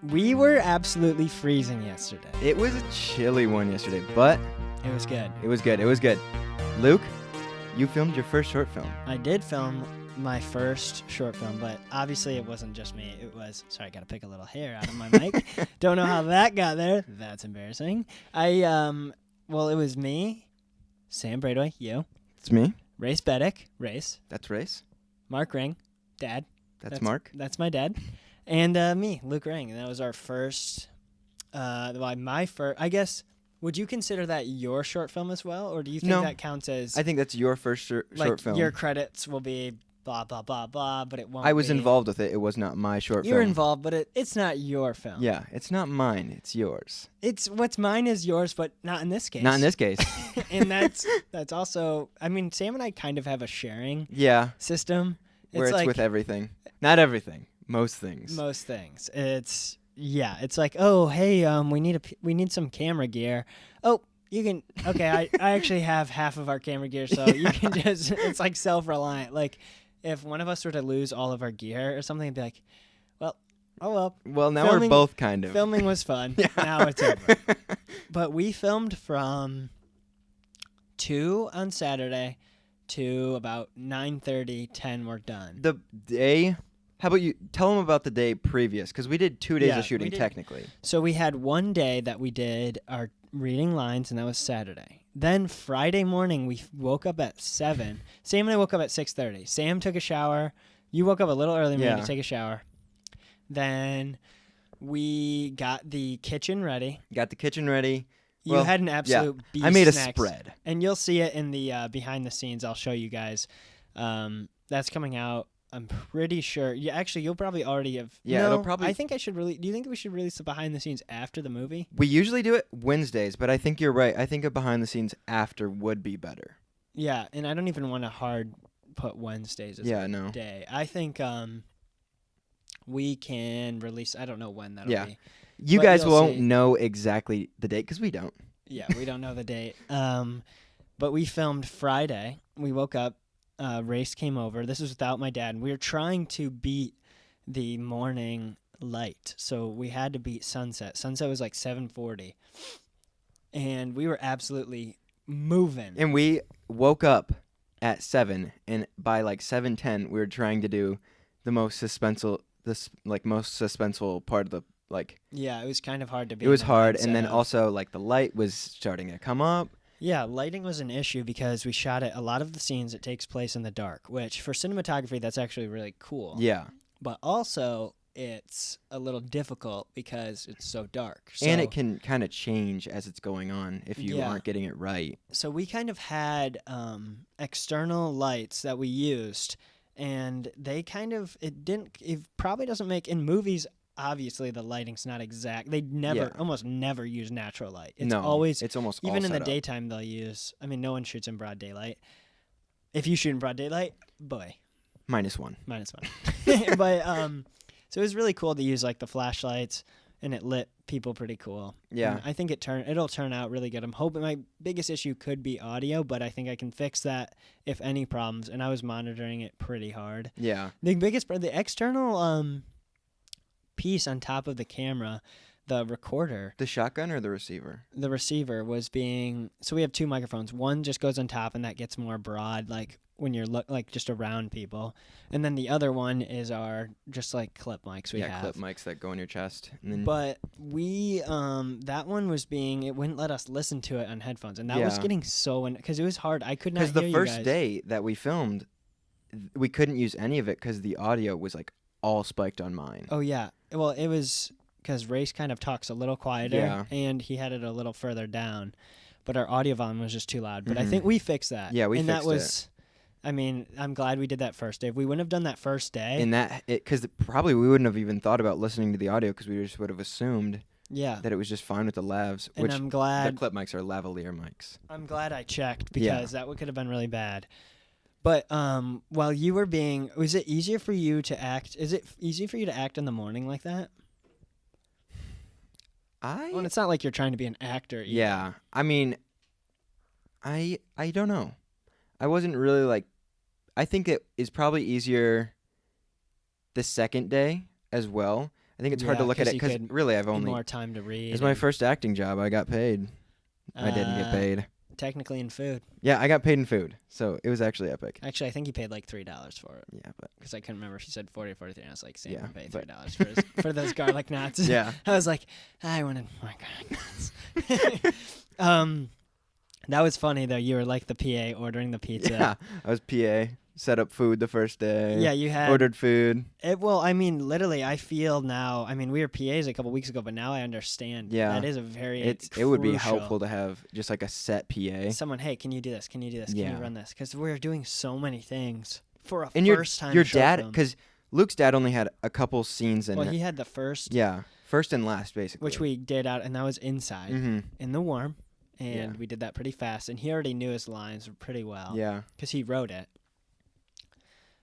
We were absolutely freezing yesterday. It was a chilly one yesterday, but It was good. it was good. It was good. Luke, you filmed your first short film. I did film my first short film, but obviously it wasn't just me. It was, sorry, I got to pick a little hair out of my mic. Don't know how that got there. That's embarrassing. Well, it was me, Sam Braidway, you, It's me. Race Beddick, Race, That's Race. Mark Ring, Dad. That's Mark. That's my dad. And me, Luke Ring. And that was our first, my first, I guess, would you consider that your short film as well? Or do you think No. that counts as, I think that's your first short film. your credits will be blah, blah, blah, blah, but it won't I was be. involved with it. It was not my short You're film. involved, but it's not your film. Yeah, it's not mine. It's yours. It's what's mine is yours, but not in this case. Not in this case. And that's also, I mean, Sam and I kind of have a sharing Yeah, system. where it's like with everything. Not everything. Most things. most things. It's like, oh, hey, we need some camera gear. Oh, you can, okay, I actually have half of our camera gear, so you can just, it's like self-reliant. Like, if one of us were to lose all of our gear or something, it'd be like, well, oh well. Well, now Filming- we're both kind of. Filming was fun. Yeah. Now it's over. But we filmed from 2 on Saturday to about 9:30, 10 we're done. The day. How about you tell them about the day previous? Because we did 2 days Yeah, of shooting we did. technically. So we had one day that we did our reading lines, and that was Saturday. Then Friday morning, we woke up at 7. Sam and I woke up at 6:30. Sam took a shower. You woke up a little early than me Yeah. to take a shower. Then we got the kitchen ready. Got the kitchen ready. You Well, had an absolute beast I made a snacks. spread. And you'll see it in the behind the scenes. I'll show you guys. That's coming out. I'm pretty sure. Yeah, actually, you'll probably already have. Yeah, no, it'll probably- I think I should really. Do you think we should release the behind the scenes after the movie? We usually do it Wednesdays, but I think you're right. I think a behind the scenes after would be better. Yeah, and I don't even want to hard put Wednesdays as Yeah, a no. day. I think we can release. I don't know when that'll Yeah. be. You But guys you'll won't see. know exactly the date because we don't. Yeah, we don't know the date. But we filmed Friday. We woke up. Race came over. This was without my dad. We were trying to beat the morning light, so we had to beat sunset. Sunset was like 7:40, and we were absolutely moving. And we woke up at 7, and by like 7:10, we were trying to do the most suspenseful, most suspenseful part of the Yeah, it was kind of hard to beat. It was in the hard, mindset and then of- also like the light was starting to come up. Yeah, lighting was an issue because we shot it. A lot of the scenes it takes place in the dark, which for cinematography that's actually really cool. Yeah, But also it's a little difficult because it's so dark. and So- it can kind of change as it's going on if you Yeah. aren't getting it right. So we kind of had external lights that we used, and they kind of it probably doesn't make in movies. Obviously, the lighting's not exact. They Yeah. almost never use natural light. It's No, always it's almost all even in the set up. daytime they'll use. I mean, no one shoots in broad daylight. If you shoot in broad daylight, boy, -1. minus one. But so it was really cool to use like the flashlights, and it lit people pretty cool. Yeah. And I think it'll turn out really good. I'm hoping my biggest issue could be audio, but I think I can fix that if any problems. And I was monitoring it pretty hard. Yeah, The external piece on top of the camera, the recorder, the shotgun or the receiver. the receiver was being. So we have 2 microphones. One just goes on top, and that gets more broad, like when you're like just around people. And then the other one is our just like clip mics we yeah, have. clip mics that go in your chest. And then But we, that one was it wouldn't let us listen to it on headphones. And that was Yeah. getting because it was hard. I could not hear because the you first guys. day that we filmed, we couldn't use any of it because the audio was like all spiked on mine. Oh, yeah. Well, it was because Race kind of talks a little quieter. Yeah. And he had it a little further down. But our audio volume was just too loud. But I Mhm. think we fixed that. Yeah, we and that fixed was, I mean, I'm glad we did that first day. If we wouldn't have done that first day. And that because probably we wouldn't have even thought about listening to the audio because we just would have assumed yeah. that it was just fine with the lavs, And which I'm the glad. clip mics are lavalier mics. I'm glad I checked Yeah. because that could have been really bad. But while you were was it easier for you to act? Is it easy for you to act in the morning like that? Well, and it's not like you're trying to be an actor. Either. Yeah, I mean, I don't know. I wasn't really like. I think it is probably easier the second day as well. I think it's hard to look at it because really I've only more time to read. It's my first acting job. I got paid. I didn't get paid. Technically in food. Yeah, I got paid in food, so it was actually epic. Actually, I think he paid like $3 for it. Yeah, but because I couldn't remember if he said 40 or 43, and I was like, Sam, Yeah, pay but- $3 for those garlic knots. yeah, I was like, I wanted more garlic knots. That was funny though. You were like the PA ordering the pizza. yeah. I was PA. Set up food the first day. Yeah, you had ordered food. Well, I mean, literally, I feel now. I mean, we were PAs a couple weeks ago, but now I understand. Yeah. that is a very. It would be crucial- helpful to have just like a set PA. Someone, hey, can you do this? Can you do this? Can Yeah. you run this? Because we're doing so many things for a And first time. your short dad, film. because Luke's dad only had a couple scenes in Well, it. he had the first, Yeah, first and last basically. which we did out, and that was inside Mm-hmm. in the warm, and Yeah. we did that pretty fast. And he already knew his lines pretty well. Yeah. because he wrote it.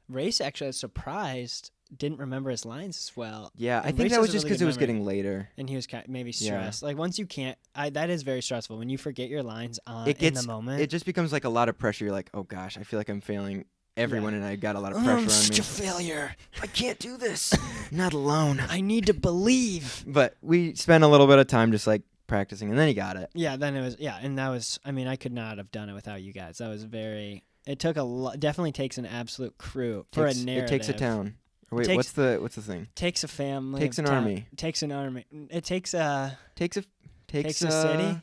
Race actually, I was surprised, didn't remember his lines as well. Yeah, I And think Race that has was a just really because good it was memory. getting later. And he was maybe Yeah. stressed. Like once you can't, that is very stressful when you forget your lines It in gets the moment. It just becomes like a lot of pressure. You're like, oh gosh, I feel like I'm failing everyone, and I got a lot of Oh, pressure I'm on such me. a failure. I can't do this. Not alone. I need to believe. But we spent a little bit of time just like practicing, and then he got it. Yeah, then it was and that was. I mean, I could not have done it without you guys. That was very. It took a lot. Definitely takes an absolute crew for a narrative. It takes a town. Or wait, takes- what's the thing? Takes a family. Takes of an town- army. Takes an army. It takes a. Takes a Takes a city.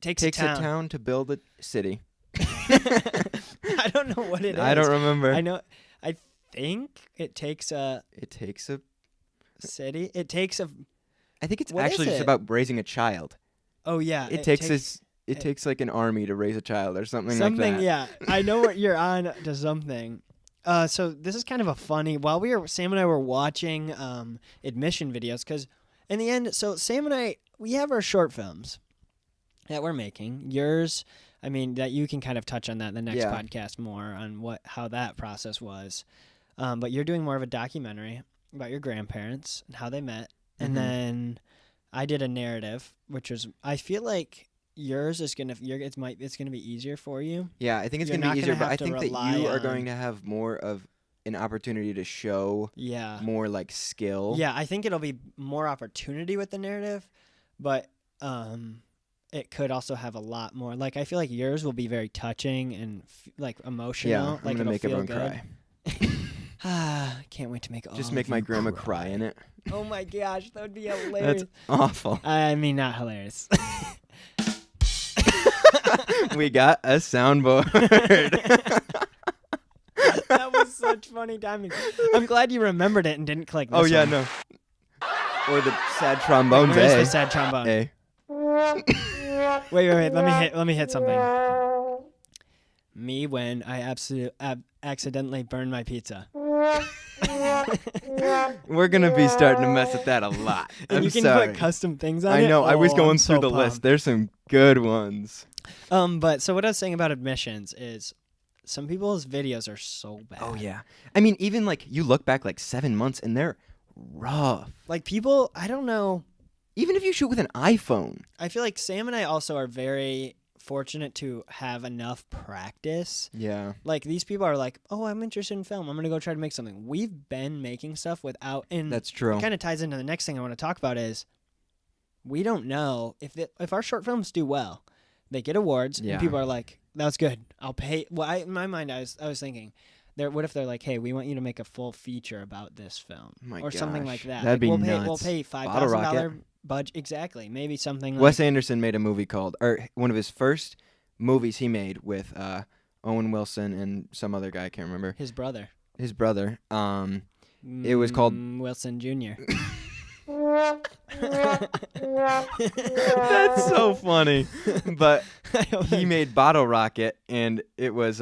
Takes Takes a a town. town to build a city. I don't know what it is. I don't remember. I know. I think it takes a It takes a. city. It takes a. I think it's What is actually just it? about raising a child. Oh yeah. It takes like an army to raise a child or something like that. Yeah, I know what you're on to something. So this is kind of a funny. While Sam and I were watching admission videos, because in the end, so Sam and I, we have our short films that we're making. Yours, I mean, that you can kind of touch on that in the next Yeah. podcast more on how that process was. But you're doing more of a documentary about your grandparents and how they met, and Mhm. then I did a narrative, which was I feel like. Yours is gonna it's gonna be easier for you. Yeah, I think it's You're gonna not be gonna easier, but have I to think that rely you are on- going to have more of an opportunity to show Yeah. more like skill. Yeah, I think it'll be more opportunity with the narrative, but it could also have a lot more. Like I feel like yours will be very touching and like emotional. Yeah, I'm like gonna it'll make feel everyone good. cry. Can't wait to make all Just of make my you grandma cry in it. Oh my gosh, that would be hilarious. That's awful. I mean, not hilarious. We got a soundboard. That was such funny timing. I'm glad you remembered it and didn't click this Oh yeah, one. no. Or the sad trombones, Where's eh? the sad trombone? Eh. Wait. Let me hit something. Me when I accidentally burned my pizza. We're gonna be starting to mess with that a lot. And I'm you can sorry. put custom things on it. I know. I was Oh, going I'm through so the list. pumped. There's some good ones. But so what I was saying about admissions is some people's videos are so bad. Oh yeah. I mean, even like you look back like 7 months and they're rough. Like people, I don't know. Even if you shoot with an iPhone. I feel like Sam and I also are very fortunate to have enough practice. Yeah. Like these people are like, oh, I'm interested in film. I'm gonna go try to make something. We've been making stuff without, and That's true. it kind of ties into the next thing I want to talk about is we don't know if our short films do well, they get awards, Yeah. and people are like, that's good. I'll pay. Well, in my mind, I was thinking, what if they're like, hey, we want you to make a full feature about this film My or something gosh, like that. that'd be We'll nuts. pay Bottle Rocket. $5,000 budget. Exactly. Maybe something. Wes like, Anderson made a movie called, or one of his first movies he made with Owen Wilson and some other guy, I can't remember. his brother. His brother. It was called- Wilson Jr. That's so funny. But he made Bottle Rocket, and it was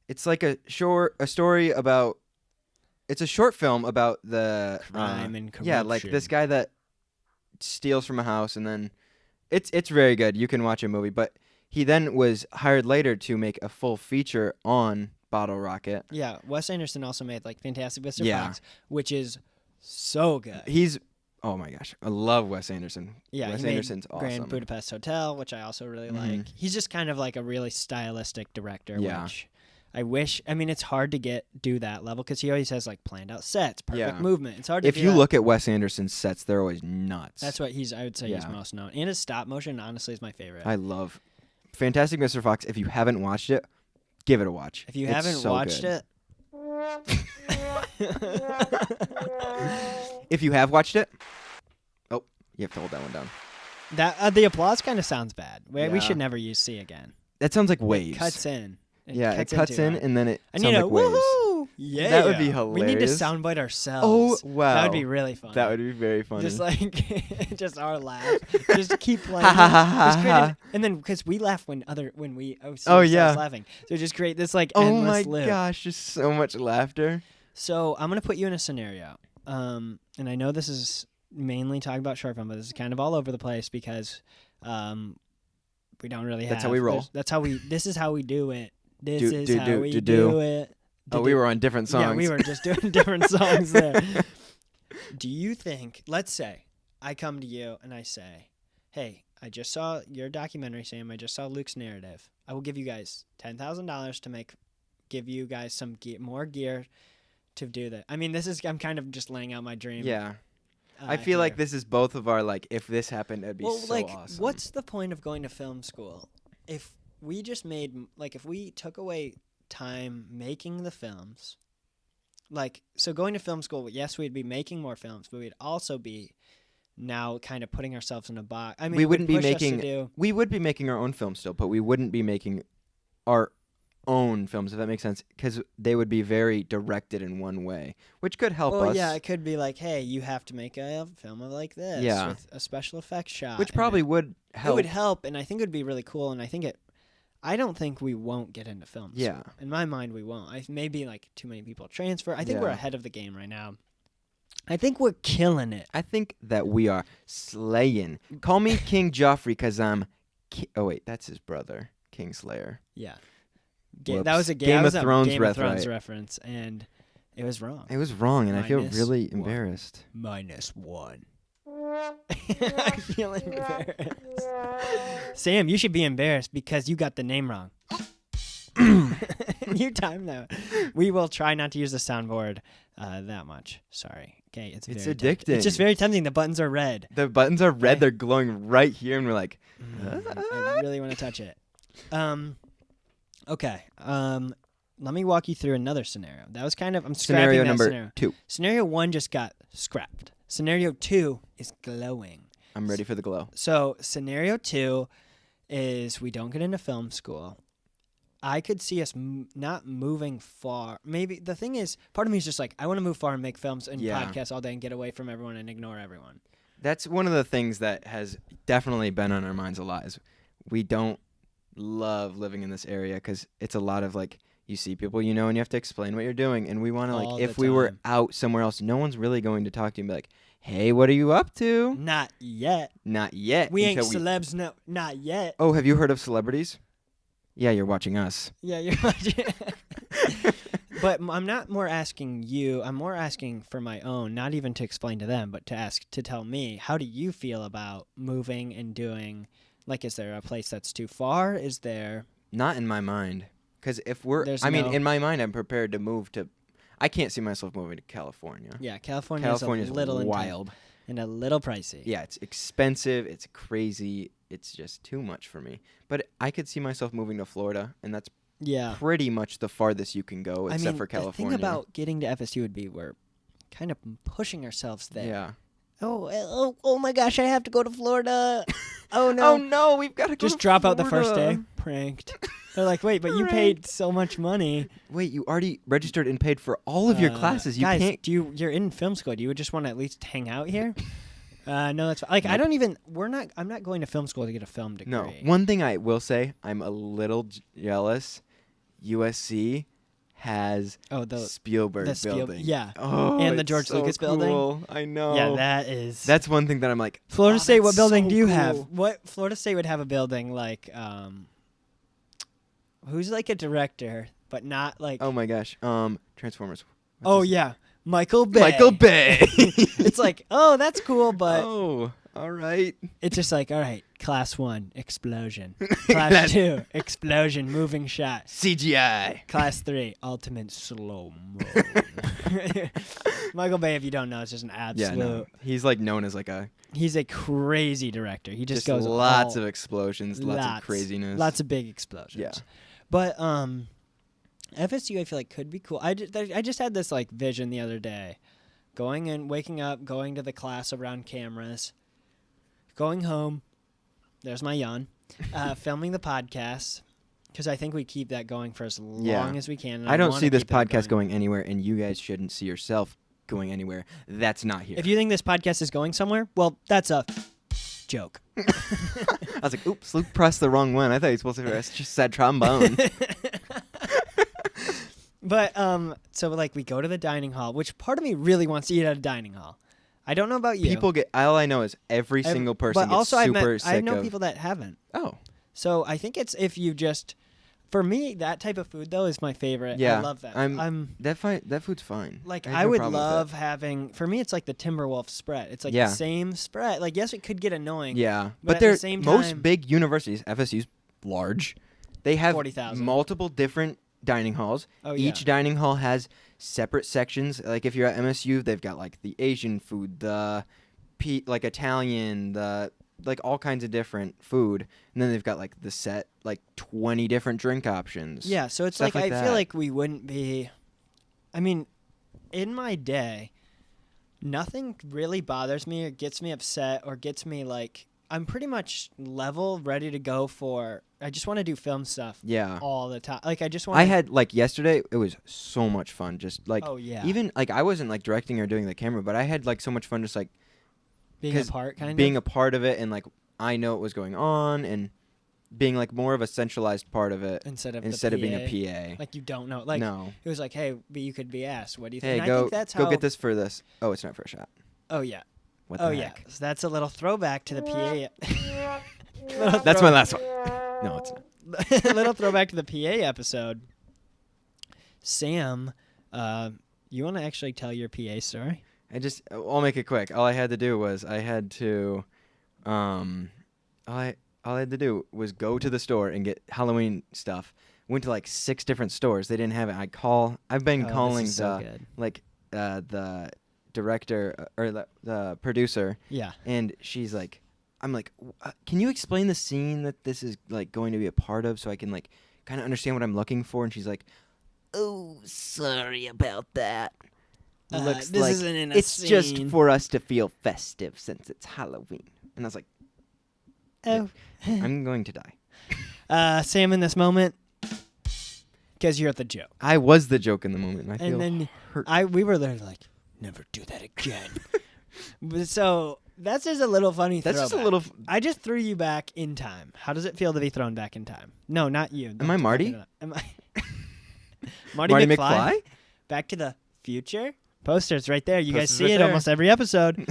it's like a story about. It's a short film about the Crime and corruption. Yeah, like this guy that steals from a house, and then it's very good. You can watch a movie, but he then was hired later to make a full feature on Bottle Rocket. Yeah, Wes Anderson also made like Fantastic Mr. Yeah. Fox, which is so good. He's oh my gosh, I love Wes Anderson. Yeah, Wes he made Anderson's awesome. Grand Budapest Hotel, which I also really Mhm. like. He's just kind of like a really stylistic director, Yeah. which I wish. I mean, it's hard to do that level because he always has like planned out sets, perfect Yeah. movement. It's hard to If do you that. look at Wes Anderson's sets, they're always nuts. That's what I would say he's Yeah. most known. And his stop motion, honestly, is my favorite. I love Fantastic Mr. Fox. If you haven't watched it, give it a watch. If you It's haven't so watched good. it, If you have watched it, oh, you have to hold that one down. that the applause kind of sounds bad. We Yeah. should never use "see" again. That sounds like waves. It cuts in. It cuts into in it. and then it I sounds need like a waves. woohoo! Yeah, That would be We need to hilarious. soundbite ourselves. Oh wow, That would be really fun. That would be very funny. Just like, just our laugh. Just keep playing. Ha, ha, ha, ha, Just create ha. and then because we laugh when we see Oh, ourselves yeah. laughing. So just create this like Oh endless my loop. gosh, just so much laughter. So I'm gonna put you in a scenario. And I know this is mainly talking about short film, but this is kind of all over the place because we don't really have. That's how we roll. That's how we. This is how we do it. This Do- is do- how do- we do- do do. it. Oh, we were on different songs. Yeah, we were just doing different songs there. Do you think, let's say, I come to you and I say, hey, I just saw your documentary, Sam. I just saw Luke's narrative. I will give you guys $10,000 to give you guys some more gear to do that. I mean, I'm kind of just laying out my dream. Yeah. I feel like here. this is both of our, like, if this happened, it'd be Well, so like, awesome. what's the point of going to film school if we just if we took away time making the films? Like, so going to film school, yes, we'd be making more films, but we'd also be now kind of putting ourselves in a box. I mean, We it would wouldn't be push us to making- do. We would be making our own films still, but we wouldn't be making our own films, if that makes sense, because they would be very directed in one way, which could help Well, us. yeah, it could be like, hey, you have to make a film of like this Yeah. with a special effects shot. which and probably it, would help. it would help, and I think it would be really cool, and I don't think we won't get into film school. Yeah. In my mind, we won't. Maybe like too many people transfer. I think we're Yeah. ahead of the game right now. I think we're killing it. I think that we are slaying. Call me King Joffrey because I'm. Oh wait, that's his brother, Kingslayer. Yeah. Whoops. That was a Game of a Thrones Game of ref- Thrones right. reference, and it was wrong. It was wrong, and I feel Minus really one. embarrassed. -1. I feel embarrassed. Sam, you should be embarrassed because you got the name wrong. You timed that. We will try not to use the soundboard that much. Sorry. Okay, it's It's very tempting. addicting. It's just very tempting. The buttons are red. The buttons are red. Okay. They're glowing right here, and we're like, I really want to touch it. Okay. Let me walk you through another scenario. That was kind of I'm scrapping scenario that number scenario. 2. Scenario 1 just got scrapped. Scenario 2 is glowing. I'm ready for the glow. So scenario 2 is we don't get into film school. I could see us not moving far. Maybe the thing is, part of me is just like, I want to move far and make films and Yeah. podcasts all day and get away from everyone and ignore everyone. That's one of the things that has definitely been on our minds a lot. Is we don't love living in this area because it's a lot of like you see people and you have to explain what you're doing, and we want to All like the if we were time. out somewhere else, no one's really going to talk to you and be like, "Hey, what are you up to?" Not yet. Not yet. We ain't until celebs. No, not yet. Oh, have you heard of celebrities? Yeah, you're watching us. Yeah, you're watching. But I'm not more asking you. I'm more asking for my own, not even to explain to them, but to tell me, how do you feel about moving and doing? Like, is there a place that's too far? Is there? Not in my mind. Because if we're, There's I mean, no- in my mind, I'm prepared to move to. I can't see myself moving to California. Yeah, California California's is a little intense wild. and a little pricey. Yeah, it's expensive. It's crazy. It's just too much for me. But I could see myself moving to Florida, and that's Yeah. pretty much the farthest you can go, except I mean, for California. the thing about getting to FSU would be we're kind of pushing ourselves there. Yeah. Oh my gosh! I have to go to Florida. Oh no! Oh no, we've got to go Just to drop out the first day. Florida. Pranked. They're like, wait, but you paid so much money. Wait, you already registered and paid for all of your classes. You guys, can't. you're in film school. Do you just want to at least hang out here? No, that's like I don't even. I'm not going to film school to get a film degree. No. One thing I will say, I'm a little jealous. USC has Oh, Spielberg Spiel- building. yeah. Oh, And the it's George so Lucas building. cool. I know. Yeah, that is. That's one thing that I'm like. Florida oh, State. What that's building so do you have? cool. What Florida State would have a building like? Who's like a director, but not like. Oh my gosh. Transformers. What's Oh his- yeah, Michael Bay. Michael Bay. It's like, oh, that's cool, but oh. All right. It's just like, all right, class 1, explosion. Class 2, explosion, moving shot. CGI. Class 3, ultimate slow-mo. Michael Bay, if you don't know, is just an absolute... Yeah, no. He's like known as like a... He's a crazy director. He just goes lots all, of explosions, lots of craziness. Lots of big explosions. Yeah. But FSU, I feel like, could be cool. I just had this like vision the other day. Waking up, going to the class around cameras, going home. There's my yawn. Filming the podcast, because I think we keep that going for as long as we can. And I don't wanna see this keep that podcast going anywhere, and you guys shouldn't see yourself going anywhere. That's not here. If you think this podcast is going somewhere, well, that's a joke. I was like, oops, Luke pressed the wrong one. I thought he was supposed to just said trombone. But so like we go to the dining hall, which part of me really wants to eat at a dining hall. I don't know about you. People get. All I know is every single person but gets also super sick I know of. people that haven't. Oh, So I think it's if you just, for me, that type of food though is my favorite. yeah. I love that. That food's fine. Like have no I would problem with love having. For me, it's like the Timberwolf spread. It's like the same spread. Like yes, it could get annoying. Yeah, but at they're the same most time- big universities. FSU's large. They have 40,000. multiple different dining halls. Oh, yeah. Each dining hall has separate sections. Like if you're at MSU, they've got like the Asian food, the like Italian, the like all kinds of different food, and then they've got like the set like 20 different drink options. Yeah, so it's Stuff like I that. feel like we wouldn't be. I mean, in my day, nothing really bothers me or gets me upset or gets me like. I'm pretty much level, ready to go for. I just want to do film stuff. Yeah. All the time. Like I just want. I had like yesterday. It was so much fun. Just like Oh yeah. even like I wasn't like directing or doing the camera, but I had like so much fun just like being a 'cause part, kind being of. a part of it, and like I know what was going on, and being like more of a centralized part of it instead of being a PA. Like you don't know. Like no. it was like, hey, but you could be asked, what do you Hey, think? And go I think that's go how. get this for this. Oh, it's not for a shot. Oh yeah. What the Oh heck? yeah. So that's a little throwback to the PA. That's my last one. No, it's not. A little throwback to the PA episode. Sam, you want to actually tell your PA story? I'll make it quick. All I had to do was all I had to do was go to the store and get Halloween stuff. Went to like 6 different stores. They didn't have it. I've been calling this is so good. the director or the producer, Yeah. and she's like, I'm like, can you explain the scene that this is like going to be a part of so I can like kind of understand what I'm looking for? And she's like, oh, sorry about that. Looks this like isn't in a it's scene. just for us to feel festive since it's Halloween. And I was like, Oh. I'm going to die. Sam, in this moment, because you're at the joke. I was the joke in the moment. And I feel And then hurt. we were there like, never do that again. So that's just a little funny That's just a throwback. little. I just threw you back in time. How does it feel to be thrown back in time? No, not you. Am I Marty? Am I Marty Marty McFly? McFly? Back to the Future? Posters right there. You guys Posters see right it there. almost every episode.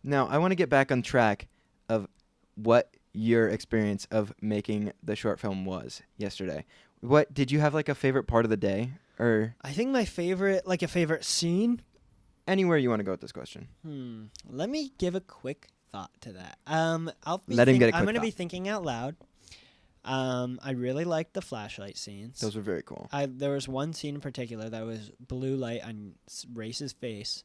Now, I want to get back on track of what your experience of making the short film was yesterday. What did you have like a favorite part of the day or I think my favorite, like a favorite scene. anywhere you want to go with this question? Let me give a quick thought to that. Let him get a I'm quick going to be thought. thinking out loud. I really liked the flashlight scenes. Those were very cool. There was one scene in particular that was blue light on Race's face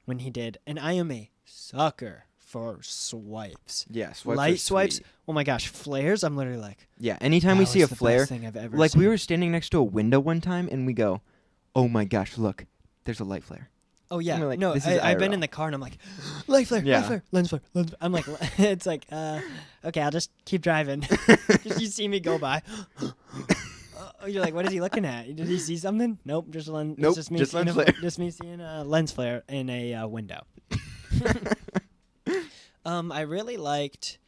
when he did, and I am a sucker for swipes. Yeah, swipes Light are swipes. sweet. Oh my gosh, flares! I'm literally like, Yeah, anytime we that see a was the flare, best thing I've ever like seen. we were standing next to a window one time and we go, "Oh my gosh, look, there's a light flare." Oh yeah, And we're like, no, this is I've been IRL. in the car and I'm like, light flare, Yeah. light flare, lens flare, lens. I'm like, it's like, okay, I'll just keep driving. Just you see me go by. You're like, what is he looking at? Did he see something? Nope, just lens. Nope, just me just seeing lens a, flare. just me seeing a lens flare in a window. I really liked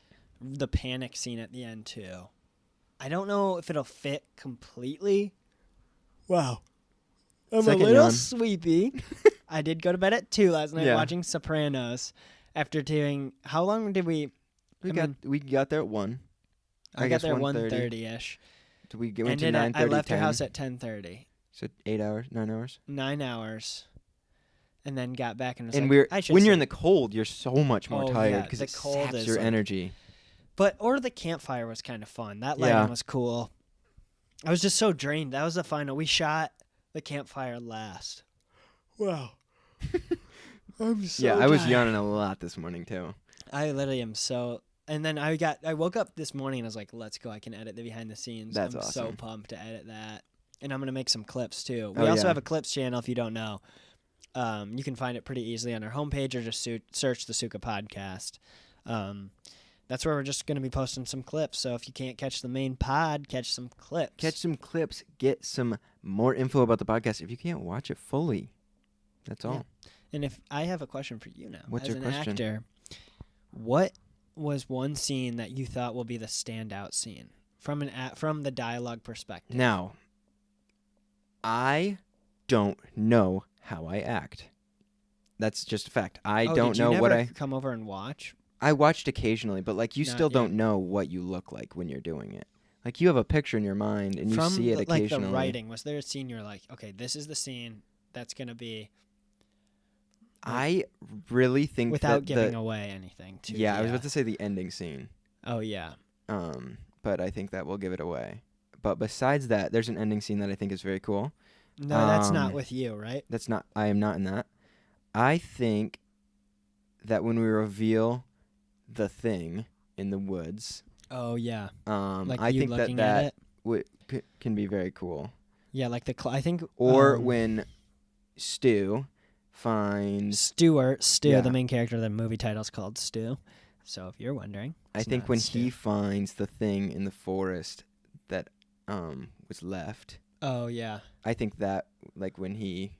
the panic scene at the end too. I don't know if it'll fit completely. Wow. I'm Second a little yawn. sleepy. I did go to bed at 2 last night Yeah. watching Sopranos. After doing, how long did we? We got there at 1. I got guess there 1:30. 1:30ish. Did we went to And then 9:30? I left your 10? house at 10:30. So 8 hours, 9 hours. 9 hours. and then got back and was And like, I should when you're in sleep. the cold, you're so much more Oh, tired yeah, because the it cold saps is your like- energy. Or the campfire was kind of fun. That Yeah. lighting was cool. I was just so drained. That was the final. We shot the campfire last. Wow. I'm so Yeah, I was tired. yawning a lot this morning too. I literally am so. And then I woke up this morning and I was like, let's go. I can edit the behind the scenes. That's I'm so awesome. pumped to edit that. And I'm going to make some clips too. Oh, We also yeah. have a clips channel if you don't know. You can find it pretty easily on our homepage or just search the Suka podcast. That's where we're just going to be posting some clips. So if you can't catch the main pod, catch some clips. Catch some clips, get some more info about the podcast if you can't watch it fully. That's all. Yeah. And if I have a question for you now, What's as your an question? actor, what was one scene that you thought will be the standout scene from from the dialogue perspective? Now, I don't know how I act. That's just a fact. I don't did you know never what I come over and watch. I watched occasionally, but like you Not still yet. don't know what you look like when you're doing it. Like you have a picture in your mind and you From see it like occasionally. the writing, was there a scene you're like, okay, this is the scene that's gonna be I really think without that giving away anything? To yeah, the, I was about to say the ending scene. Oh yeah. But I think that will give it away. But besides that, there's an ending scene that I think is very cool. No, that's not Um, with you, right? I am not in that. I think that when we reveal the thing in the woods, Oh yeah. Like I you think looking that at it. can be very cool. Yeah, like I think. Or when Stu finds, Stu, Yeah. the main character of the movie title is called Stu. So if you're wondering, I it's think not when Stu. he finds the thing in the forest that was left, Oh yeah. I think that like when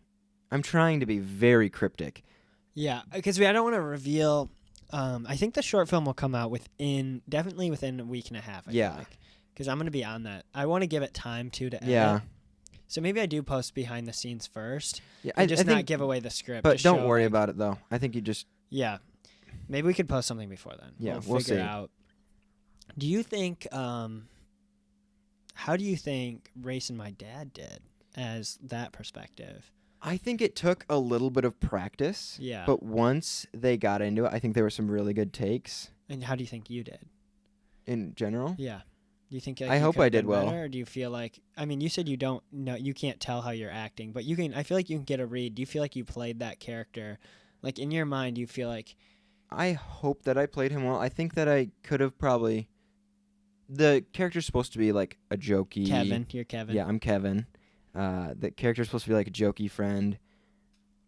I'm trying to be very cryptic. Yeah, because I don't want to reveal. I think the short film will come out definitely within a week and a half. I Yeah. feel like, because I'm gonna be on that. I want to give it time to edit. Yeah. So maybe I do post behind the scenes first, Yeah, and just I think, not give away the script. but just don't show, worry like- about it though. I think you just Yeah, maybe we could post something before then. Yeah, we'll we'll figure see. out. Do you think? How do you think Race and My Dad did as that perspective? I think it took a little bit of practice. Yeah. But once they got into it, I think there were some really good takes And how do you think you did? in general. Yeah. Do you think? Like, I you hope could've I did done well. better, or do you feel like? I mean, you said you don't know. You can't tell how you're acting, but you can. I feel like you can get a read. Do you feel like you played that character, like in your mind? Do you feel like? I hope that I played him well. I think that I could have probably. The character's supposed to be like a jokey. Kevin, you're Kevin. Yeah, I'm Kevin. The character's supposed to be like a jokey friend.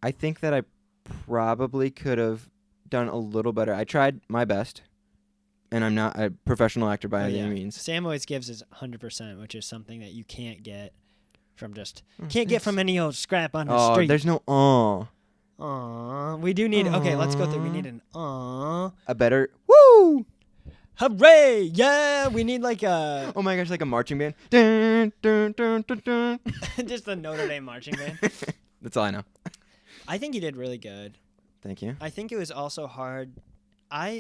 I think that I probably could have done a little better. I tried my best, and I'm not a professional actor by Oh, any yeah. means. Sam always gives his 100%, which is something that you can't get from just Oh, can't get thanks. from any old scrap on the Oh, street. there's no Aww, we do need. Okay, let's go through. We need an aww. a better woo. Hooray! Yeah, we need like a Oh my gosh, like a marching band. Dun, dun, dun, dun, dun. just the Notre Dame marching band. That's all I know. I think you did really good. Thank you. I think it was also hard.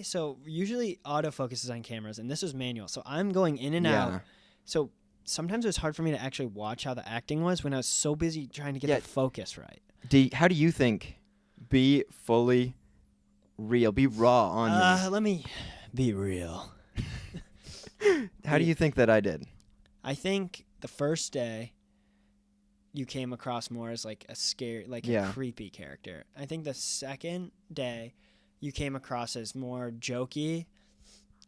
So usually autofocus is on cameras, and this was manual. So I'm going in and Yeah. out. So sometimes it was hard for me to actually watch how the acting was when I was so busy trying to get Yeah. the focus right. How do you think? Be fully real. Be raw on me. Let me be real. How do you think that I did? I think the first day you came across more as like a scary, like Yeah. a creepy character. I think the second day you came across as more jokey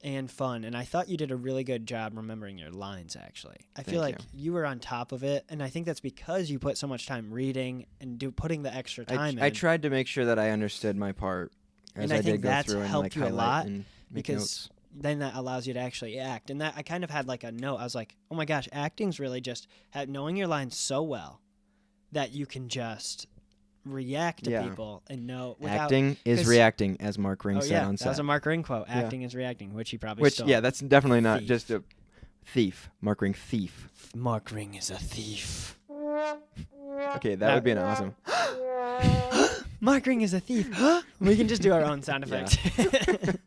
and fun, and I thought you did a really good job remembering your lines. Actually, I feel Thank like you were on top of it, and I think that's because you put so much time reading and putting the extra time I in. tried to make sure that I understood my part as And I I think did go that's through and helped like you a highlight lot and make because notes. then that allows you to actually act. And that I kind of had like a note. I was like, oh my gosh, acting's really just knowing your lines so well that you can just react to Yeah. people and know without. Acting is 'cause- reacting, as Mark Ring Oh said yeah, on that was set. a Mark Ring quote. Yeah. Acting is reacting, which he probably Which stole. yeah, that's definitely not Thief. just a thief. Mark Ring thief. Mark Ring is a thief. Okay, that would be an awesome. Mark Ring is a thief. We can just do our own sound Yeah. effects.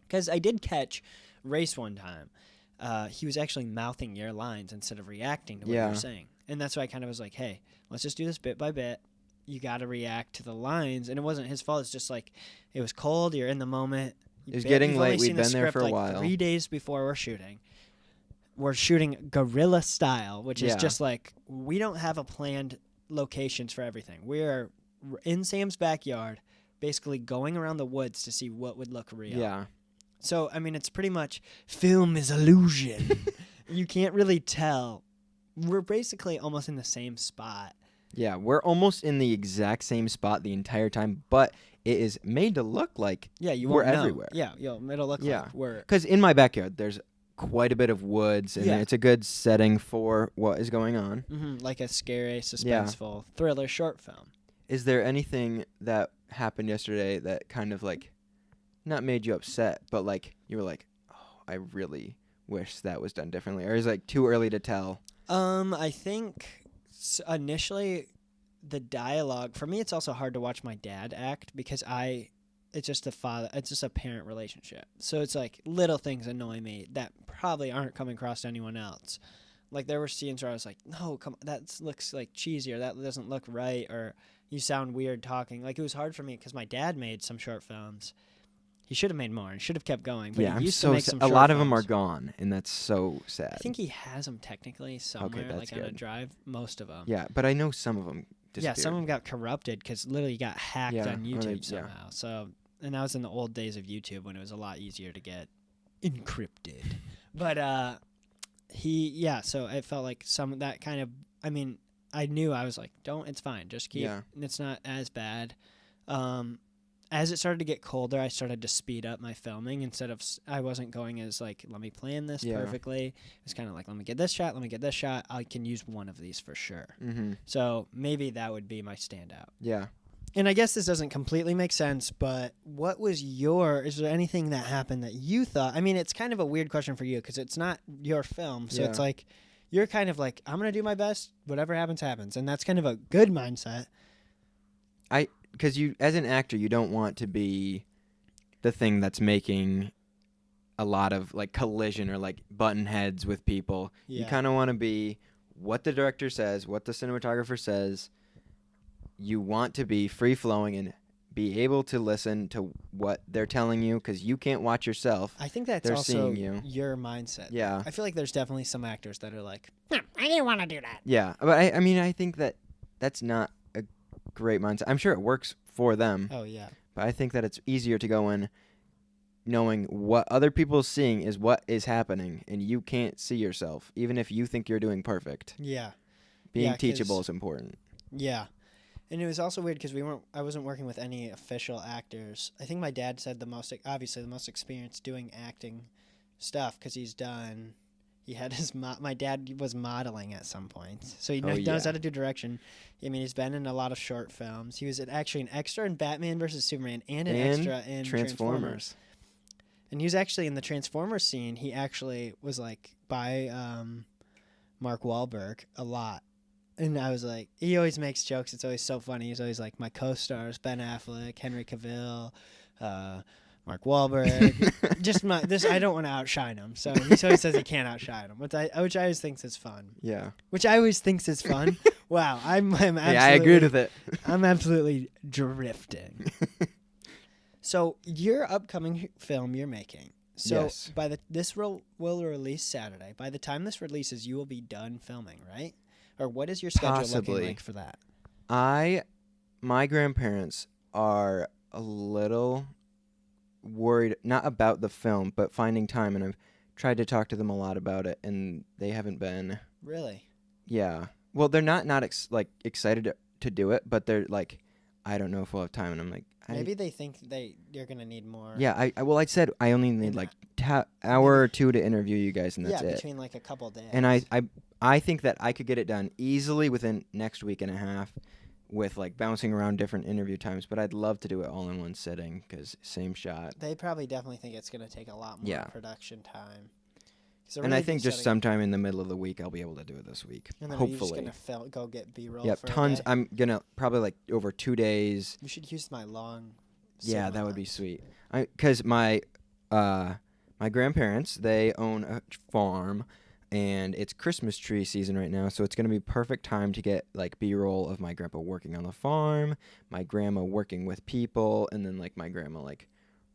Because I did catch Race one time. He was actually mouthing your lines instead of reacting to what you Yeah. were saying. And that's why I kind of was like, hey, let's just do this bit by bit. you got to react to the lines. And it wasn't his fault. It's just like it was cold. You're in the moment. It was getting You've only late. seen We'd the been there script, for a like, while. 3 days before we're shooting. We're shooting guerrilla style, which is Yeah. just like we don't have a planned locations for everything. We're in Sam's backyard, basically going around the woods to see what would look real. Yeah. So, I mean, it's pretty much film is illusion. You can't really tell. We're basically almost in the same spot. Yeah, we're almost in the exact same spot the entire time, but it is made to look like Yeah, you we're won't know. everywhere. Yeah, it'll look Yeah. like we're. Because in my backyard, there's quite a bit of woods, and Yeah. it's a good setting for what is going on. Like a scary, suspenseful thriller short film. Is there anything that happened yesterday that kind of like not made you upset, but like you were like, oh, I really wish that was done differently, or is it like too early to tell? I think initially the dialogue for me, it's also hard to watch my dad act because it's just a parent relationship. So it's like little things annoy me that probably aren't coming across to anyone else. Like there were scenes where I was like, no, come on, that looks like cheesy, or that doesn't look right, or you sound weird talking. Like it was hard for me because my dad made some short films. He should have made more and should have kept going. But Yeah, he I'm used so to make sad. some A short lot of them are films. gone, and that's so sad. I think he has them technically somewhere, that's like on a good. drive. Most of them. Yeah, but I know some of them Yeah, disappeared. some of them got corrupted because literally got hacked Yeah, on or YouTube they- yeah. somehow. So, and that was in the old days of YouTube when it was a lot easier to get encrypted. But so it felt like some of that kind of. I mean, I knew I was like, it's fine, just keep. Yeah. It's not as bad. As it started to get colder, I started to speed up my filming instead of I wasn't going as like, let me plan this Yeah. perfectly. It was kind of like, let me get this shot, let me get this shot. I can use one of these for sure. Mm-hmm. So maybe that would be my standout. Yeah. And I guess this doesn't completely make sense, but is there anything that happened that you thought, I mean, it's kind of a weird question for you because it's not your film. So it's Yeah. like, you're kind of like, I'm going to do my best. Whatever happens, happens. And that's kind of a good mindset. Because you, as an actor, you don't want to be the thing that's making a lot of like collision or like button heads with people. Yeah. You kind of want to be what the director says, what the cinematographer says. You want to be free flowing and be able to listen to what they're telling you because you can't watch yourself. I think that's They're also seeing you. your mindset. Yeah. I feel like there's definitely some actors that are like, I didn't want to do that. Yeah, but I mean, I think that that's not a great mindset. I'm sure it works for them. Oh, yeah. But I think that it's easier to go in knowing what other people are seeing is what is happening, and you can't see yourself, even if you think you're doing perfect. Yeah. Being Yeah, 'cause- teachable is important. Yeah. And it was also weird because I wasn't working with any official actors. I think my dad said the most experience doing acting stuff because he had my dad was modeling at some point. So he knows yeah. how to do direction. I mean, he's been in a lot of short films. He was actually an extra in Batman versus Superman and an extra in Transformers. And he was actually in the Transformers scene. He actually was like by Mark Wahlberg a lot. And I was like, he always makes jokes. It's always so funny. He's always like, my co-stars, Ben Affleck, Henry Cavill, Mark Wahlberg. I don't want to outshine him. So he always says he can't outshine him, which I always thinks is fun. Yeah. Which I always thinks is fun. Wow, I'm absolutely, Yeah, I agreed with it. I'm absolutely drifting. So your upcoming film you're making. So Yes. this will release Saturday. By the time this releases, you will be done filming, right? Or what is your schedule Possibly. looking like for that? My grandparents are a little worried, not about the film, but finding time, and I've tried to talk to them a lot about it, and they haven't been. Really? Yeah. Well, they're not excited to do it, but they're like, I don't know if we'll have time, and I'm like, Maybe they think you're gonna need more. Yeah, I said I only need like hour or two to interview you guys, and that's it. Between like a couple days. And I think that I could get it done easily within next week and a half, with like bouncing around different interview times. But I'd love to do it all in one sitting because same shot. They probably definitely think it's gonna take a lot more Yeah. production time. And I think just sometime in the middle of the week I'll be able to do it this week. And then Hopefully. you're just gonna go get B-roll. Yep, for a tons. day? I'm gonna probably like over 2 days. You should use my long. Yeah, cinema that would be lens. sweet. Because my grandparents, they own a farm, and it's Christmas tree season right now, so it's gonna be perfect time to get like B-roll of my grandpa working on the farm, my grandma working with people, and then like my grandma like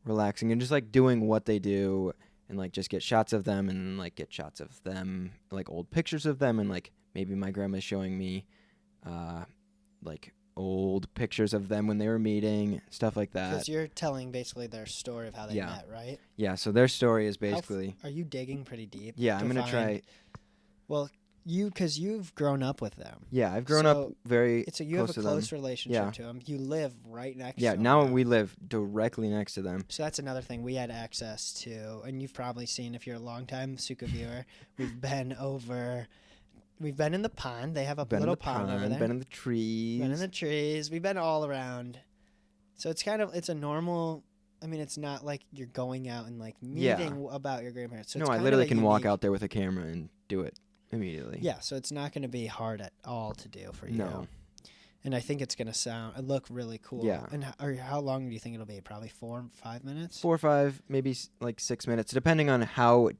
relaxing and just like doing what they do, and like just get shots of them, and then, like get shots of them, like old pictures of them, and like maybe my grandma's showing me like old pictures of them when they were meeting, stuff like that. Because you're telling basically their story of how they Yeah. met, right? Yeah, so their story is basically Are you digging pretty deep? yeah, I'm to gonna try. Well, because you've grown up with them. Yeah, I've grown up So very you have close a to them. close relationship Yeah. to them. You live right next Yeah, to them. now we live directly next to them. So that's another thing we had access to, and you've probably seen if you're a longtime Suka viewer. We've been in the pond. They have a Been in little the pond over pond, there. been in the trees. Been in the trees. We've been all around. So it's a normal. I mean, it's not like you're going out and like meeting about your grandparents. So no, it's I kind literally of can walk unique- out there with a camera and do it immediately. Yeah, so it's not going to be hard at all to do for you. No. And I think it's going to look really cool. Yeah. And how long do you think it'll be? Probably 4 or 5 minutes? 4 or 5, maybe like 6 minutes, depending on how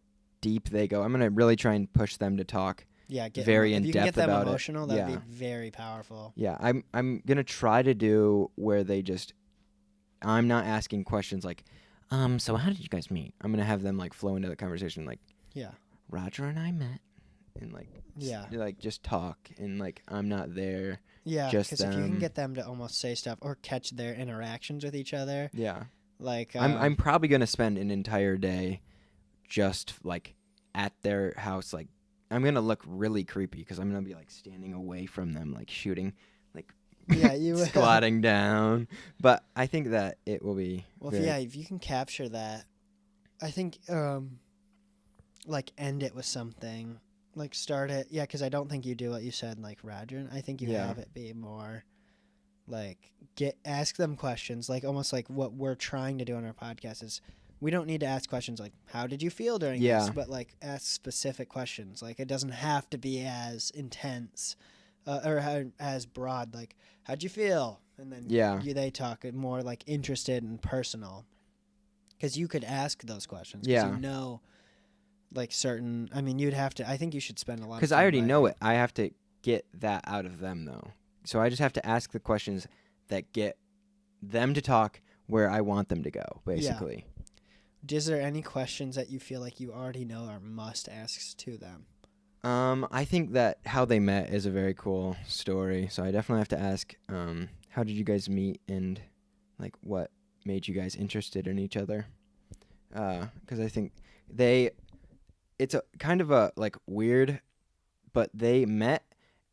deep they go. I'm gonna really try and push them to talk. Yeah, very if you can in-depth get them about it. emotional, that'd Yeah. be very powerful. Yeah, I'm gonna try to do where they just. I'm not asking questions like, so how did you guys meet? I'm gonna have them like flow into the conversation like, Yeah. Roger and I met, and like, Yeah. like just talk, and like I'm not there. Yeah, Just because if you can them. get them to almost say stuff or catch their interactions with each other, Yeah, like I'm probably gonna spend an entire day, just like at their house. Like I'm gonna look really creepy because I'm gonna be like standing away from them, like shooting, like yeah, you will. squatting down. But I think that it will be. Well, very, if you can capture that, I think like end it with something, like start it. Yeah, because I don't think you do what you said, like Roger. I think you Yeah. have it be more like ask them questions, like almost like what we're trying to do on our podcast is. We don't need to ask questions like, how did you feel during Yeah. this? But, like, ask specific questions. Like, it doesn't have to be as intense or as broad. Like, how'd you feel? And then Yeah. they talk more, like, interested and personal. Because you could ask those questions. 'Cause Yeah. you know, like, certain... I mean, you'd have to... I think you should spend a lot of time... Because I already know writing. it. I have to get that out of them, though. So I just have to ask the questions that get them to talk where I want them to go, basically. Is there any questions that you feel like you already know are must-asks to them? I think that how they met is a very cool story. So I definitely have to ask, how did you guys meet, and like what made you guys interested in each other? Because I think it's a kind of a like weird, but they met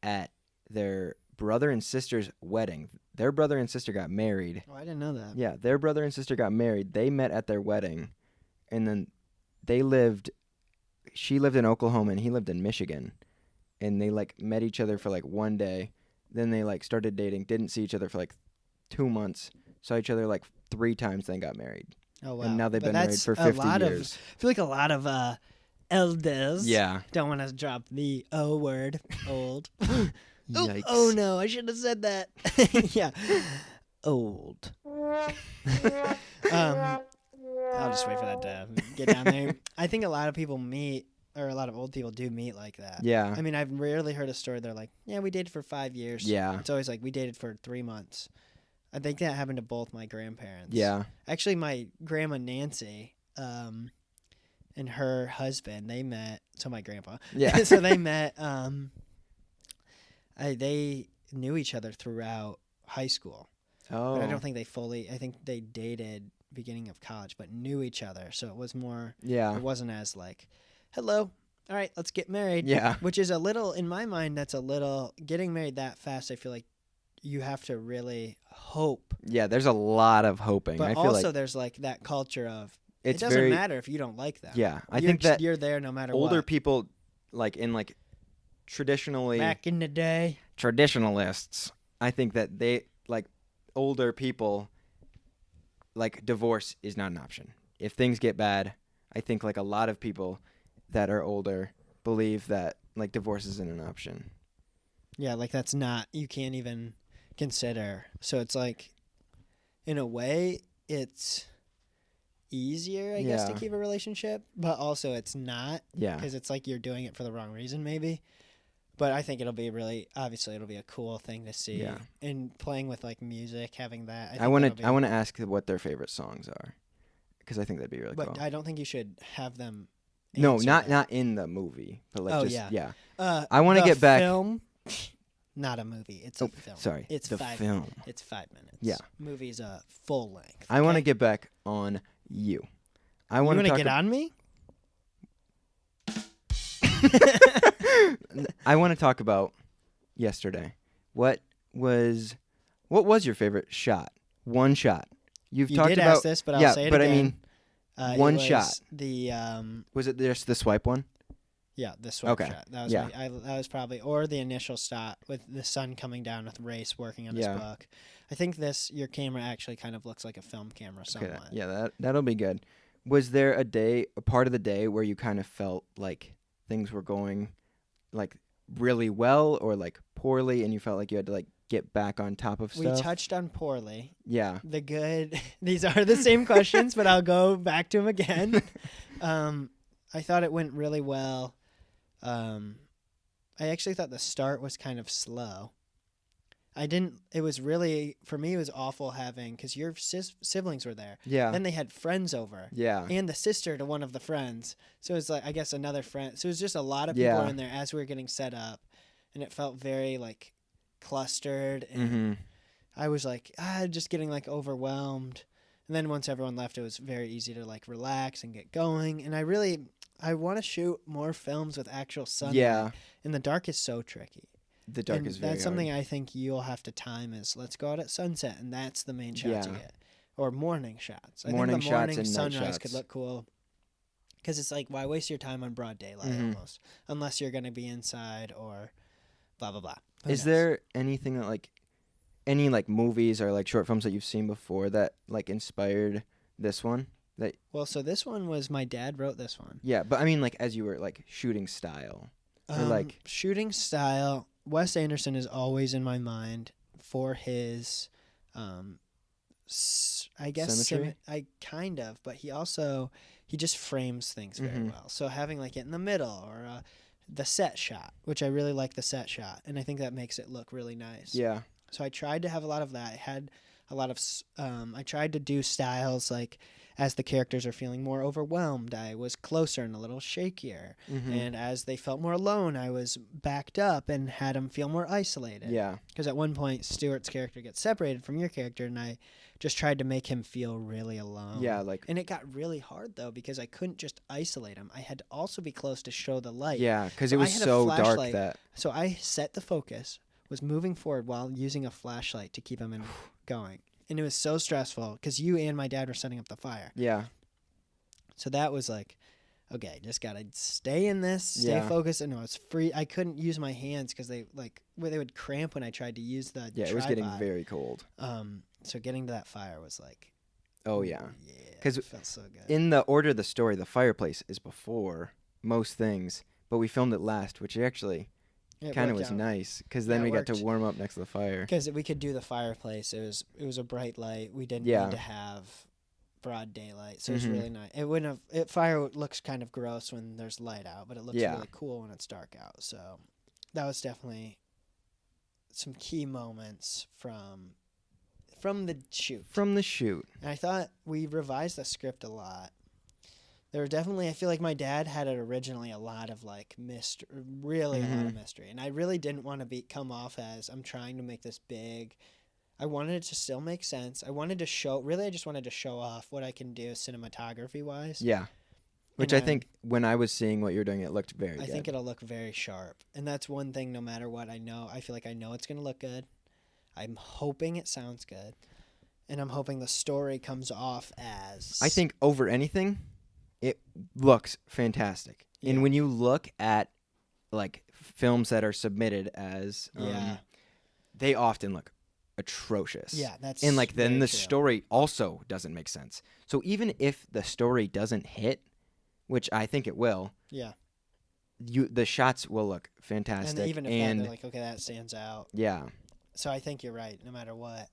at their brother and sister's wedding. Their brother and sister got married. Oh, I didn't know that. Yeah, their brother and sister got married. They met at their wedding, and then she lived in Oklahoma and he lived in Michigan, and they like met each other for like one day. Then they like started dating, didn't see each other for like 2 months, saw each other like 3 times, then got married. Oh, wow. And now they've But been married that's for a 50 lot years. I feel like a lot of elders Yeah. don't want to drop the O word, old. Yikes. Oh, no, I shouldn't have said that. Yeah. Old. I'll just wait for that to get down there. I think a lot of people meet, or a lot of old people do meet like that. Yeah. I mean, I've rarely heard a story. They're like, yeah, we dated for 5 years. Yeah. It's always like, we dated for 3 months. I think that happened to both my grandparents. Yeah. Actually, my grandma Nancy and her husband, they met. So my grandpa. Yeah. So they met. They knew each other throughout high school. Oh. But I don't think they fully. I think they dated beginning of college, but knew each other. So it was more. Yeah. It wasn't as like, hello, all right, let's get married. Yeah. Which is a little, in my mind, that's a little getting married that fast. I feel like you have to really hope. Yeah, there's a lot of hoping. But I feel also, like there's like that culture of it's it doesn't very matter if you don't like them. Yeah, I You're think that you're there no matter older what. people like in like traditionally Back in the day, traditionalists, I think that they like older people like divorce is not an option. If things get bad, I think like a lot of people that are older believe that like divorce isn't an option. yeah, like that's not, you can't even consider. So it's like, in a way, it's easier, I guess, to Yeah. keep a relationship, but also it's not Yeah. because it's like you're doing it for the wrong reason, maybe. But I think it'll be obviously it'll be a cool thing to see. Yeah. And playing with like music, having that. I want to ask what their favorite songs are, because I think that'd be really But cool. I don't think you should have them. No, answer not that. in the movie, but like Oh, just yeah. yeah. I wanna the get back- Film, not a movie. It's a film. Sorry, It's the 5 film. It's 5 minutes. Yeah. Movie's a full length. I want to okay? get back on you. I You want want to to get on me? I want to talk about yesterday. What was your favorite shot? One shot. You've You talked did about ask this, but I'll yeah, say it but again. I mean, It one was shot. The was it just the swipe one? yeah, the swipe Okay. shot. That was Yeah. that was probably or the initial shot with the sun coming down with Race working on his Yeah. book. I think your camera actually kind of looks like a film camera somewhat. Okay, yeah, that'll be good. Was there a part of the day where you kind of felt like things were going like really well or like poorly, and you felt like you had to like get back on top of We stuff? touched on poorly. Yeah. The good. These are the same questions, but I'll go back to them again. I thought it went really well. I actually thought the start was kind of slow. It was really, for me, it was awful having, because your siblings were there. Yeah. Then they had friends over. Yeah. And the sister to one of the friends. So it was like, I guess, another friend. So it was just a lot of people Yeah. in there as we were getting set up. And it felt very, like, clustered. And Mm-hmm. I was like, just getting, like, overwhelmed. And then once everyone left, it was very easy to, like, relax and get going. And I want to shoot more films with actual sunlight. Yeah. And the dark is so tricky. The dark And is very that's hard. something I think you'll have to time is let's go out at sunset, and that's the main shot to Yeah. get. Or morning shots. Morning I think the shots morning and night sunrise could shots. look cool. Because it's like, why waste your time on broad daylight Mhm. almost? Unless you're going to be inside or blah, blah, blah. Who Is knows? there anything that like any like movies or like short films that you've seen before that like inspired this one? Well, so this one was my dad wrote this one. Yeah, but I mean like as you were like shooting style. Or, like- Shooting style, Wes Anderson is always in my mind for his, I guess, Symmetry? kind of, but he just frames things very Mhm. well. So having like it in the middle or the set shot, which I really like the set shot, and I think that makes it look really nice. Yeah. So I tried to have a lot of that. I had a lot of, I tried to do styles like as the characters are feeling more overwhelmed, I was closer and a little shakier. Mm-hmm. And as they felt more alone, I was backed up and had them feel more isolated. Yeah. Because at one point, Stuart's character gets separated from your character, and I just tried to make him feel really alone. Yeah, like And it got really hard, though, because I couldn't just isolate him. I had to also be close to show the light. yeah, because So it I was had a so dark flashlight. that So I set the focus, was moving forward while using a flashlight to keep him going. And it was so stressful because you and my dad were setting up the fire. yeah. So that was like, okay, just got to stay in this, stay Yeah. focused. And I was free. I couldn't use my hands because they would cramp when I tried to use the Yeah, it was getting tripod. very cold. So getting to that fire was like, Oh yeah. yeah, 'Cause it felt so good. In the order of the story, the fireplace is before most things, but we filmed it last, which actually kind of was nice because then Yeah, it we got to worked. warm up next to the fire. Because we could do the fireplace. It was a bright light. We didn't Yeah. need to have broad daylight, so it was Mhm. really nice. It wouldn't have. Fire looks kind of gross when there's light out, but it looks Yeah. really cool when it's dark out. So that was definitely some key moments from the shoot. From the shoot. And I thought we revised the script a lot. There were definitely, I feel like my dad had it originally a lot of like mystery, really a lot of mystery. And I really didn't want to come off as I'm trying to make this big. I wanted it to still make sense. I just wanted to show off what I can do cinematography wise. Yeah. Which And I think when I was seeing what you were doing, it looked very I good. think it'll look very sharp. And that's one thing, no matter what, I feel like I know it's going to look good. I'm hoping it sounds good. And I'm hoping the story comes off as. I think over anything, it looks fantastic. Yeah. And when you look at like films that are submitted as, Yeah. they often look atrocious. Yeah, that's. And like then very the true. story also doesn't make sense. So even if the story doesn't hit, which I think it will, Yeah. the shots will look fantastic. And even if that, they're like, okay, that stands out. yeah, So I think you're right, no matter what.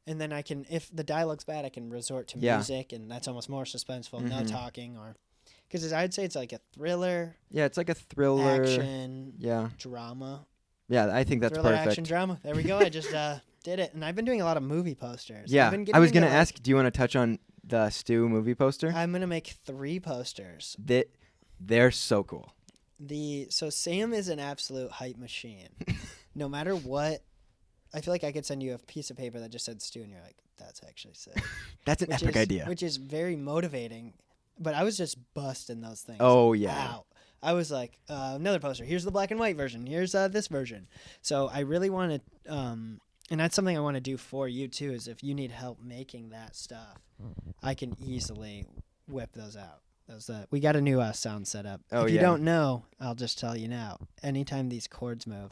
And then I can, if the dialogue's bad, I can resort to Yeah. music, and that's almost more suspenseful. No Mhm. talking, or because I'd say it's like a thriller, Yeah, it's like a thriller. action, Yeah. drama. Yeah, I think that's Thriller, perfect. action, drama. There we go. I just did it, and I've been doing a lot of movie posters. Yeah, I've been I getting was into, gonna like- ask, do you want to touch on the Stu movie poster? I'm gonna make 3 posters. They're so cool. So Sam is an absolute hype machine. No matter what, I feel like I could send you a piece of paper that just said Stu, and you're like, that's actually sick. That's an epic idea. Which is very motivating. But I was just busting those things. Oh yeah. Out. I was like, another poster. Here's the black and white version. Here's this version. So I really want to, and that's something I want to do for you too. Is if you need help making that stuff, I can easily whip those out. We got a new sound set up. Oh, if you yeah. don't know, I'll just tell you now. Anytime these chords move,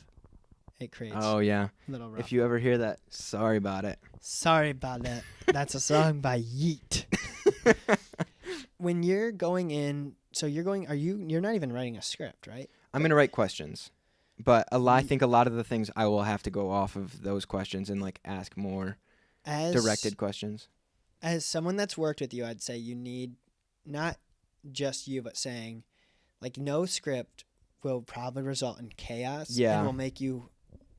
it creates Oh yeah. a little rough. If you ever hear that, sorry about it. Sorry about that. That's a song by Yeet. When you're going in, so you're not even writing a script, right? I'm gonna write questions, but I think a lot of the things I will have to go off of those questions and like ask more directed questions. As someone that's worked with you, I'd say you need not just you, but saying like no script will probably result in chaos. Yeah. And will make you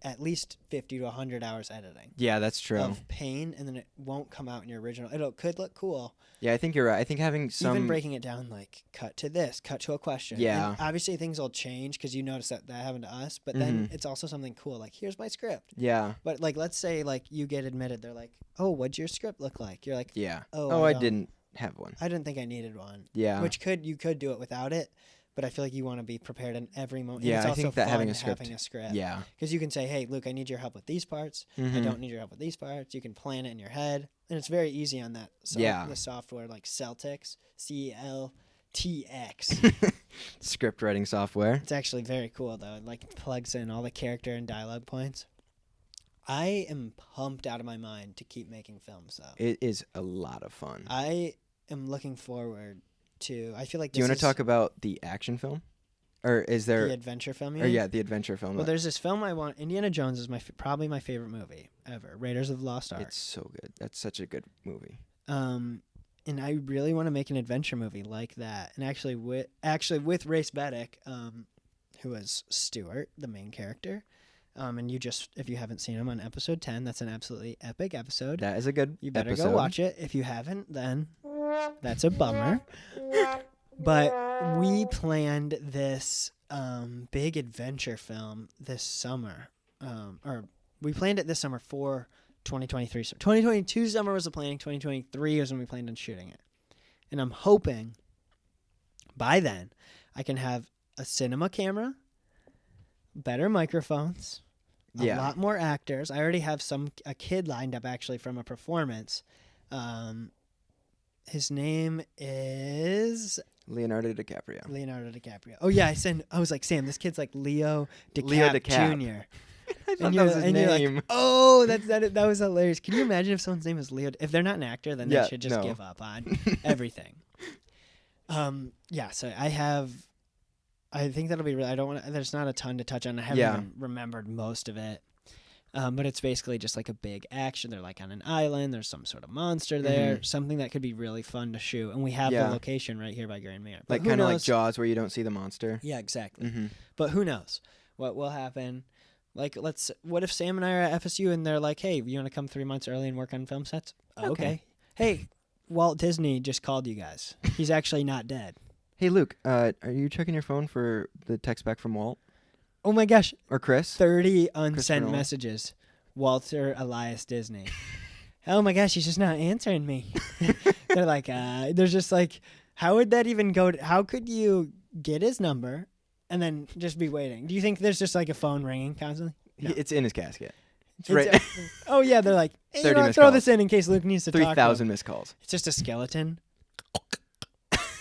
at least 50 to 100 hours editing. Yeah, that's true. Of pain, and then it won't come out in your original. It could look cool. Yeah, I think you're right. I think having some Even breaking it down, like cut to this, cut to a question. Yeah. And obviously things will change because you notice that happened to us. But then it's also something cool. Like, here's my script. Yeah. But like, let's say like you get admitted. They're like, oh, what'd your script look like? You're like, Yeah. oh, I don't- didn't have one. I didn't think I needed one. Yeah. Which you could do it without it. But I feel like you want to be prepared in every moment. Yeah, and it's I also think that fun having a script- having a script. Yeah. Because you can say, hey, Luke, I need your help with these parts. I Mhm. don't need your help with these parts. You can plan it in your head. And it's very easy on that. Yeah. The software like Celtics, CLTX. Script writing software. It's actually very cool, though. It like plugs in all the character and dialogue points. I am pumped out of my mind to keep making films, though. It is a lot of fun. I am looking forward to. I feel like. Do you want to talk about the action film, or is there? the adventure film? You Or mean? yeah, the adventure film. Well, there's this film I want. Indiana Jones is probably my favorite movie ever. Raiders of the Lost Ark. It's so good. That's such a good movie. And I really want to make an adventure movie like that. And actually with Race Beddick, who is Stuart, the main character. And if you haven't seen him on episode 10, that's an absolutely epic episode. That is a good. You better episode. go watch it. If you haven't, then that's a bummer. But we planned this big adventure film this summer. Or we planned it this summer for 2023. So 2022 summer was the planning. 2023 is when we planned on shooting it. And I'm hoping by then I can have a cinema camera, better microphones, a Yeah. lot more actors. I already have a kid lined up actually from a performance. His name is Leonardo DiCaprio. Leonardo DiCaprio. Oh yeah, I was like, Sam, this kid's like Leo Leo DiCap DiCap. Jr. I thought that was his you're name. like, oh, that was hilarious. Can you imagine if someone's name is Leo? If they're not an actor, then Yeah, they should just no. give up on everything. Yeah. So I think that'll be really. I don't want. There's not a ton to touch on. I haven't Yeah. even remembered most of it. But it's basically just like a big action. They're like on an island. There's some sort of monster there. Something that could be really fun to shoot. And we have Yeah. the location right here by Grand Mayor. But Like who kind of like knows? Jaws, where you don't see the monster. Yeah, exactly. Mm-hmm. But who knows what will happen? Like, what if Sam and I are at FSU and they're like, hey, you want to come 3 months early and work on film sets? Okay. Hey, Walt Disney just called you guys. He's actually not dead. Hey Luke, are you checking your phone for the text back from Walt Oh my gosh, or Chris? 30 unsent Nolan. messages. Walter Elias Disney. Oh my gosh, he's just not answering me. They're like, there's just like, how would that even go? How could you get his number and then just be waiting? Do you think there's just like a phone ringing constantly? No. It's in his casket. It's It's- right. Oh yeah, they're like, hey, 30 missed throw calls. this in case Luke needs to talk. 3,000 missed calls. It's just a skeleton.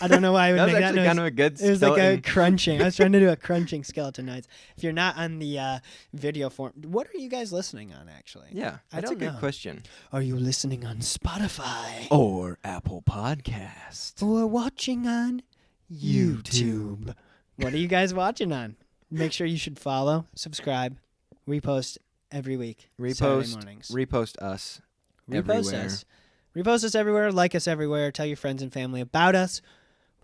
I don't know why I would That was make that actually noise. kind of a good. It was like a skeleton. crunching. I was trying to do a crunching skeleton noise. If you're not on the video form, what are you guys listening on actually? Yeah, I that's don't a good know. question. Are you listening on Spotify? Or Apple Podcast. Or watching on YouTube? What are you guys watching on? Make sure you should follow, subscribe, repost every week. Saturday Repost. mornings. Repost us. everywhere. us. Repost us everywhere. Like us everywhere. Tell your friends and family about us.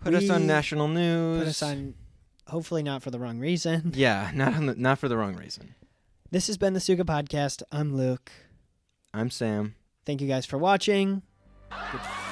Put us on national news. Put us on, hopefully not for the wrong reason. Yeah, not for the wrong reason. This has been the Suga Podcast. I'm Luke. I'm Sam. Thank you guys for watching. Goodbye.